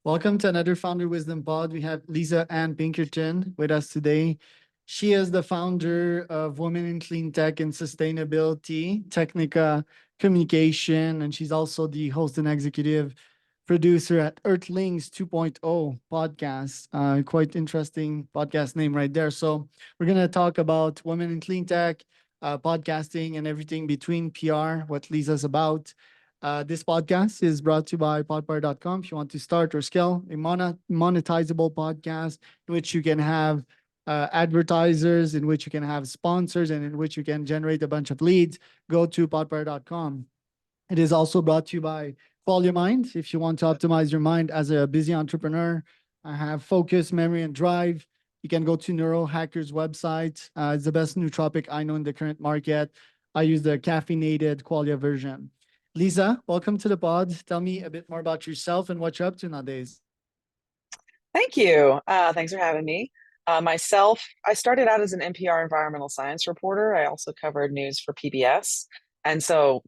Welcome to another Founder Wisdom Pod. We have Lisa Ann Pinkerton with us today. She is the founder of Women in Clean Tech and Sustainability, Technica Communication, and she's also the host and executive producer at Earthlings 2.0 podcast. Quite interesting podcast name right there. So we're going to talk about Women in Clean Tech, podcasting, and everything between PR, what Lisa's about. This podcast is brought to you by podpar.com. If you want to start or scale a monetizable podcast in which you can have advertisers, in which you can have sponsors, and in which you can generate a bunch of leads, go to podpar.com. It is also brought to you by Follow Your Mind. If you want to optimize your mind as a busy entrepreneur, I have focus, memory, and drive. You can go to Neurohacker's website. It's the best nootropic I know in the current market. I use the caffeinated qualia version. Lisa, welcome to the pod. Tell me a bit more about yourself and what you're up to nowadays. Thank you. Thanks for having me. Myself, I started out as an NPR environmental science reporter. I also covered news for PBS. And so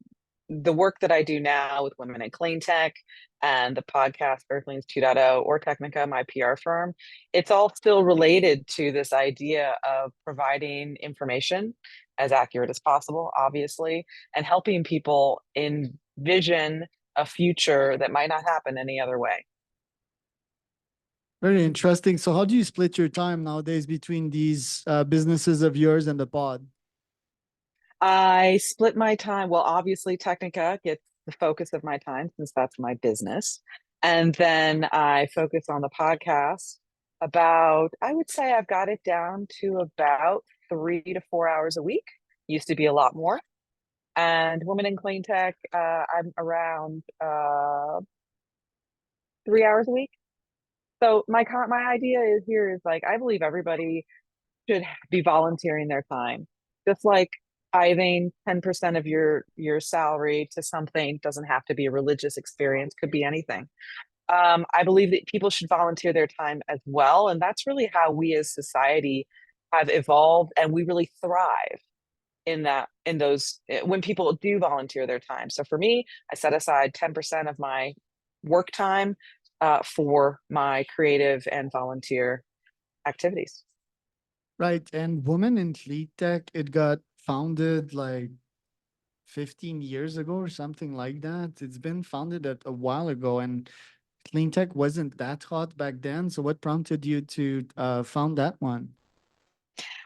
the work that I do now with Women in Clean Tech and the podcast Earthlings 2.0 or Technica, my PR firm, it's all still related to this idea of providing information as accurate as possible, obviously, and helping people envision a future that might not happen any other way. Very interesting. So, how do you split your time nowadays between these businesses of yours and the pod? I split my time. Well, obviously, Technica gets the focus of my time since that's my business. And then I focus on the podcast I would say I've got it down to about 3 to 4 hours a week. Used to be a lot more. And Women in Clean Tech, I'm around 3 hours a week. So my idea is like I believe everybody should be volunteering their time. Just like tithing 10% of your salary to something doesn't have to be a religious experience, could be anything. I believe that people should volunteer their time as well. And that's really how we as society have evolved and we really thrive in those when people do volunteer their time. So for me, I set aside 10% of my work time for my creative and volunteer activities. Right. And Women in Clean Tech, it got founded like 15 years ago or something like that. It's been founded a while ago, and clean tech wasn't that hot back then. So, what prompted you to found that one?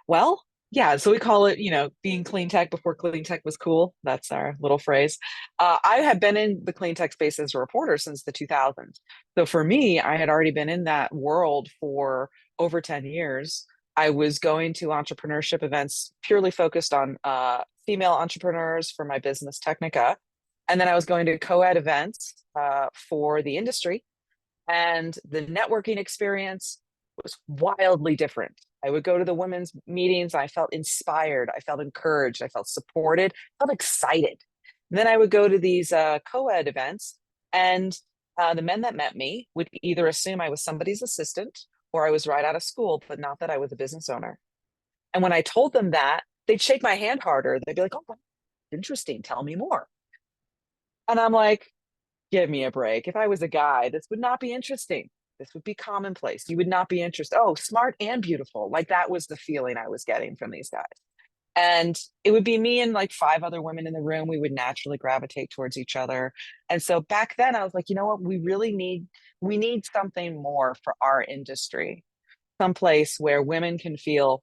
Well, yeah, so we call it, being clean tech before clean tech was cool. That's our little phrase. I have been in the clean tech space as a reporter since the 2000s. So for me, I had already been in that world for over 10 years. I was going to entrepreneurship events purely focused on female entrepreneurs for my business Technica. And then I was going to co-ed events for the industry. And the networking experience was wildly different. I would go to the women's meetings. I felt inspired. I felt encouraged. I felt supported. I felt excited. And then I would go to these co-ed events, and the men that met me would either assume I was somebody's assistant or I was right out of school, but not that I was a business owner. And when I told them that, they'd shake my hand harder. They'd be like, "Oh, interesting. Tell me more." And I'm like, give me a break. If I was a guy, this would not be interesting. This would be commonplace. You would not be interested. Oh, smart and beautiful. Like that was the feeling I was getting from these guys. And it would be me and like five other women in the room. We would naturally gravitate towards each other. And so back then I was like, you know what? We need something more for our industry. Someplace where women can feel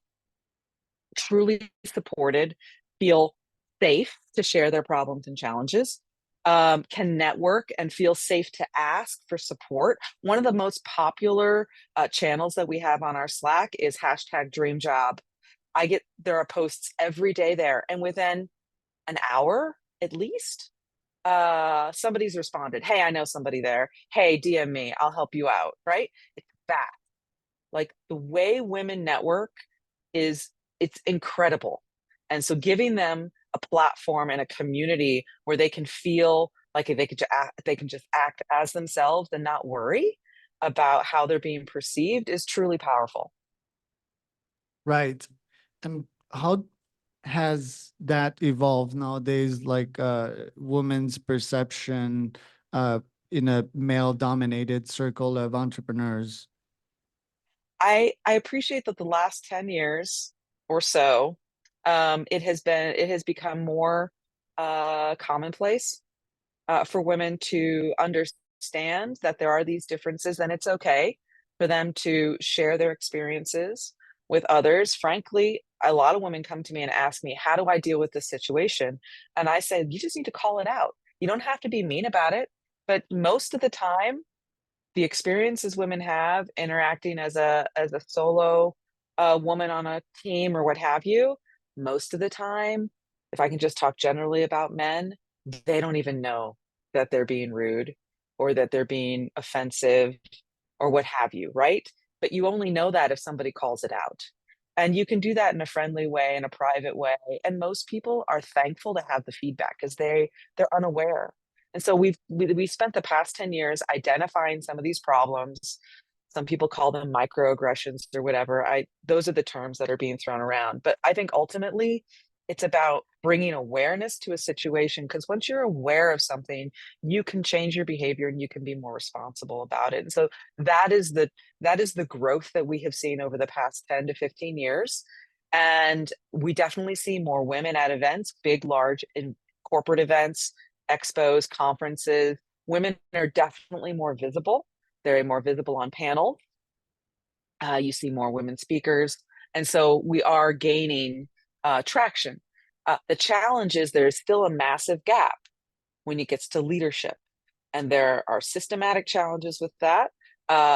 truly supported, feel safe to share their problems and challenges, can network and feel safe to ask for support. One of the most popular channels that we have on our Slack is hashtag dream job. There are posts every day there. And within an hour, at least, somebody's responded. Hey, I know somebody there. Hey, DM me. I'll help you out. Right. It's fast. Like the way women network it's incredible. And so giving them a platform and a community where they can feel like they can just act as themselves and not worry about how they're being perceived is truly powerful. Right. And how has that evolved nowadays? Like women's perception, uh, in a male-dominated circle of entrepreneurs. I appreciate that the last 10 years or so, it has become more commonplace for women to understand that there are these differences and it's okay for them to share their experiences with others. Frankly, a lot of women come to me and ask me, how do I deal with this situation? And I say, you just need to call it out. You don't have to be mean about it, but most of the time, the experiences women have interacting as a solo woman on a team or what have you, most of the time, if I can just talk generally about men, they don't even know that they're being rude or that they're being offensive or what have you, right? But you only know that if somebody calls it out. And you can do that in a friendly way, in a private way. And most people are thankful to have the feedback because they're unaware. And so we spent the past 10 years identifying some of these problems. Some people call them microaggressions or whatever. I those are the terms that are being thrown around. But I think ultimately it's about bringing awareness to a situation because once you're aware of something, you can change your behavior and you can be more responsible about it. And so that is the growth that we have seen over the past 10 to 15 years. And we definitely see more women at events, big, large in corporate events, expos, conferences. Women are definitely more visible. They're more visible on panels. You see more women speakers. And so we are gaining traction. The challenge is there's still a massive gap when it gets to leadership. And there are systematic challenges with that.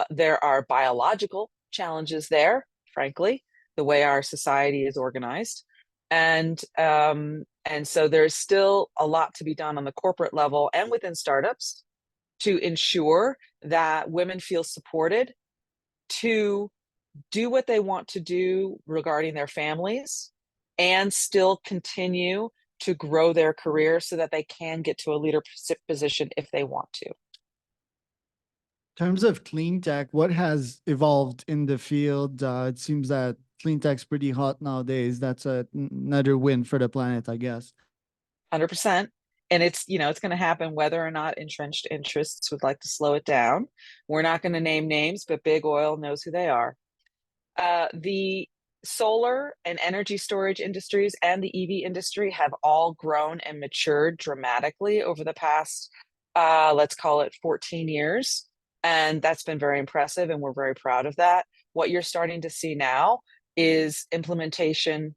There are biological challenges there, frankly, the way our society is organized. And so there's still a lot to be done on the corporate level and within startups to ensure that women feel supported to do what they want to do regarding their families and still continue to grow their career so that they can get to a leadership position if they want to. In terms of clean tech, what has evolved in the field? It seems that clean tech's pretty hot nowadays. That's another win for the planet, I guess. 100%. And it's, it's going to happen whether or not entrenched interests would like to slow it down. We're not going to name names, but big oil knows who they are. The solar and energy storage industries and the EV industry have all grown and matured dramatically over the past, let's call it 14 years. And that's been very impressive, and we're very proud of that. What you're starting to see now is implementation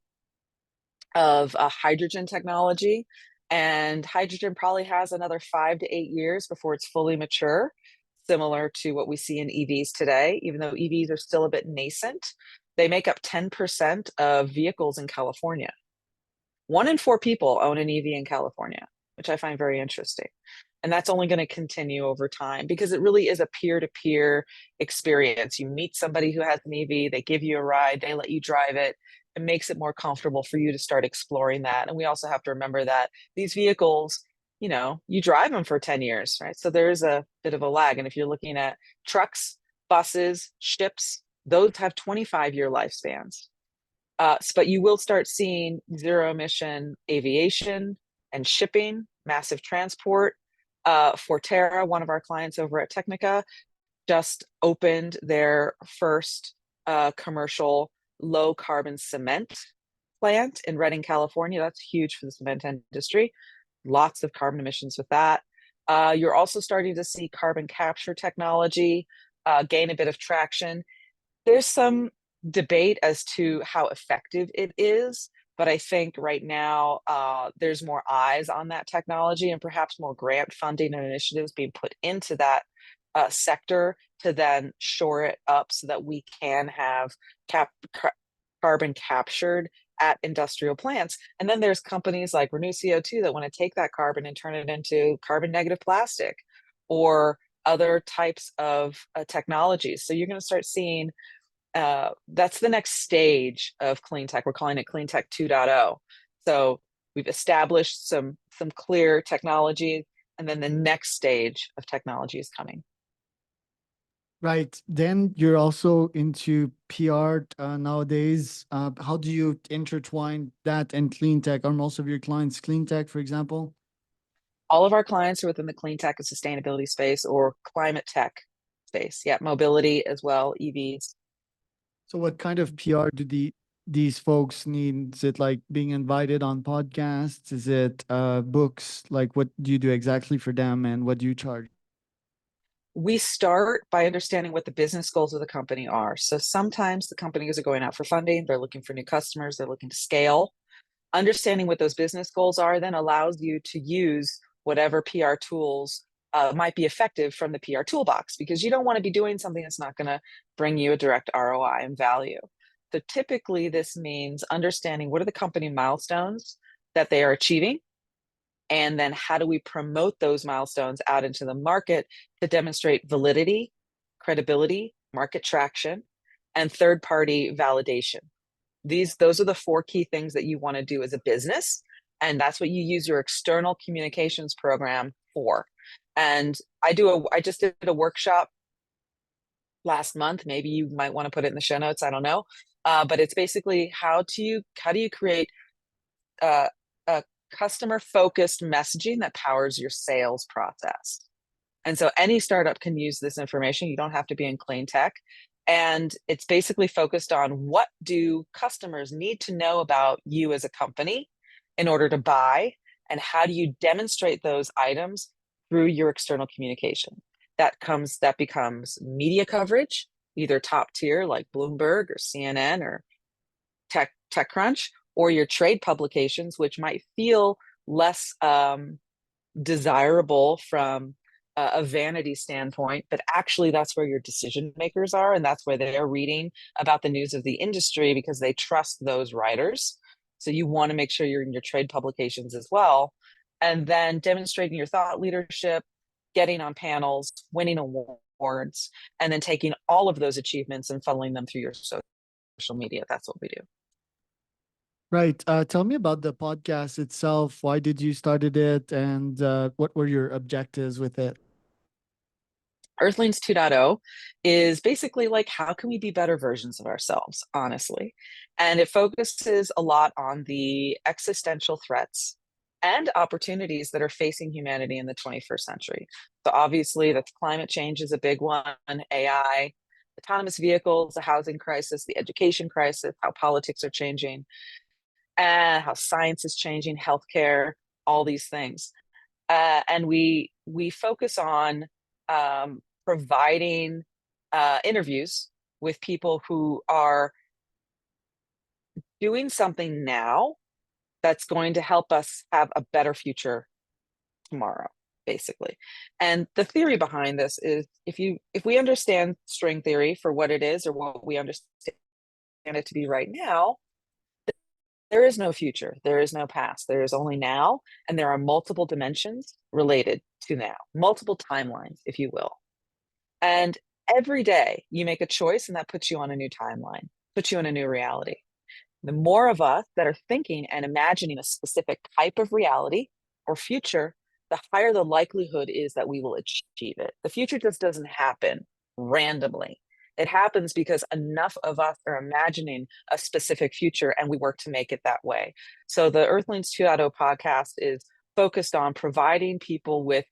of hydrogen technology. And hydrogen probably has another 5 to 8 years before it's fully mature, similar to what we see in EVs today, even though EVs are still a bit nascent. They make up 10% of vehicles in California. 1 in 4 people own an EV in California, which I find very interesting. And that's only going to continue over time because it really is a peer-to-peer experience. You meet somebody who has an EV, they give you a ride, they let you drive it. It makes it more comfortable for you to start exploring that. And we also have to remember that these vehicles, you drive them for 10 years, right? So there is a bit of a lag. And if you're looking at trucks, buses, ships, those have 25-year lifespans. But you will start seeing zero emission aviation and shipping, massive transport. Forterra, one of our clients over at Technica, just opened their first commercial low carbon cement plant in Redding, California. That's huge for the cement industry. Lots of carbon emissions with that. You're also starting to see carbon capture technology gain a bit of traction. There's some debate as to how effective it is, but I think right now there's more eyes on that technology and perhaps more grant funding and initiatives being put into that sector to then shore it up so that we can have carbon captured at industrial plants. And then there's companies like Renew CO2 that want to take that carbon and turn it into carbon negative plastic or other types of technologies. So you're going to start seeing that's the next stage of clean tech. We're calling it clean tech 2.0. So we've established some clear technology, and then the next stage of technology is coming. Right. Then you're also into PR nowadays. How do you intertwine that and clean tech? Are most of your clients clean tech, for example? All of our clients are within the clean tech and sustainability space or climate tech space. Yeah, mobility as well, EVs. So what kind of PR do these folks need? Is it like being invited on podcasts? Is it books? Like what do you do exactly for them and what do you charge? We start by understanding what the business goals of the company are. So sometimes the companies are going out for funding, they're looking for new customers, they're looking to scale. Understanding what those business goals are then allows you to use whatever PR tools might be effective from the PR toolbox, because you don't want to be doing something that's not going to bring you a direct ROI and value. So typically, this means understanding what are the company milestones that they are achieving, and then how do we promote those milestones out into the market to demonstrate validity, credibility, market traction, and third party validation. Those are the four key things that you want to do as a business, and that's what you use your external communications program for. And I just did a workshop last month. Maybe you might want to put it in the show notes, I don't know. But it's basically how do you create a customer focused messaging that powers your sales process. And so any startup can use this information. You don't have to be in clean tech. And it's basically focused on what do customers need to know about you as a company in order to buy, and how do you demonstrate those items through your external communication. That becomes media coverage, either top tier like Bloomberg or CNN or TechCrunch, or your trade publications, which might feel less desirable from a vanity standpoint, but actually that's where your decision makers are, and that's where they're reading about the news of the industry because they trust those writers. So you want to make sure you're in your trade publications as well, and then demonstrating your thought leadership, getting on panels, winning awards, and then taking all of those achievements and funneling them through your social media. That's what we do. Right. Tell me about the podcast itself. Why did you started it, and what were your objectives with it? Earthlings 2.0 is basically like, how can we be better versions of ourselves, honestly? And it focuses a lot on the existential threats and opportunities that are facing humanity in the 21st century. So, obviously, that's climate change is a big one, AI, autonomous vehicles, the housing crisis, the education crisis, how politics are changing, and how science is changing, healthcare, all these things. And we focus on providing interviews with people who are doing something now that's going to help us have a better future tomorrow, basically. And the theory behind this is, if we understand string theory for what it is or what we understand it to be right now, there is no future, there is no past, there is only now, and there are multiple dimensions related to now, multiple timelines, if you will. And every day you make a choice, and that puts you on a new timeline, puts you in a new reality. The more of us that are thinking and imagining a specific type of reality or future, the higher the likelihood is that we will achieve it. The future just doesn't happen randomly. It happens because enough of us are imagining a specific future and we work to make it that way. So the Earthlings 2.0 podcast is focused on providing people with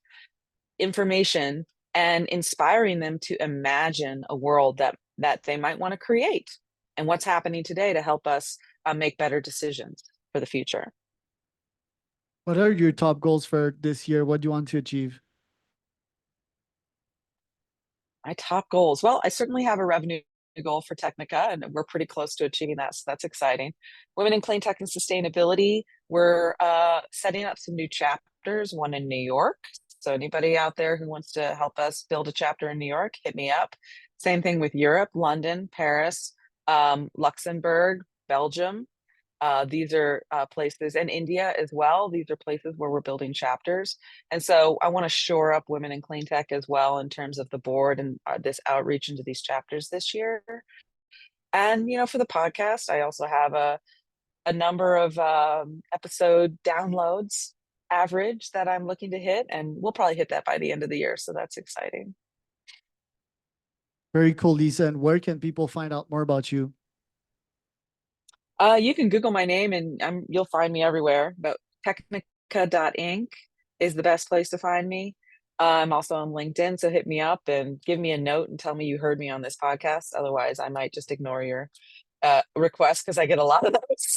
information and inspiring them to imagine a world that they might want to create, and what's happening today to help us make better decisions for the future. What are your top goals for this year? What do you want to achieve? My top goals. Well, I certainly have a revenue goal for Technica, and we're pretty close to achieving that. So that's exciting. Women in Clean Tech and Sustainability, we're setting up some new chapters, one in New York. So anybody out there who wants to help us build a chapter in New York, hit me up. Same thing with Europe, London, Paris, Luxembourg, Belgium. These are places, and India as well. These are places where we're building chapters. And so I want to shore up women in clean tech as well in terms of the board and this outreach into these chapters this year. And, for the podcast, I also have a number of episode downloads average that I'm looking to hit, and we'll probably hit that by the end of the year. So that's exciting. Very cool, Lisa. And where can people find out more about you? You can Google my name and you'll find me everywhere, but Technica.inc. is the best place to find me. I'm also on LinkedIn, so hit me up and give me a note and tell me you heard me on this podcast. Otherwise, I might just ignore your request because I get a lot of those.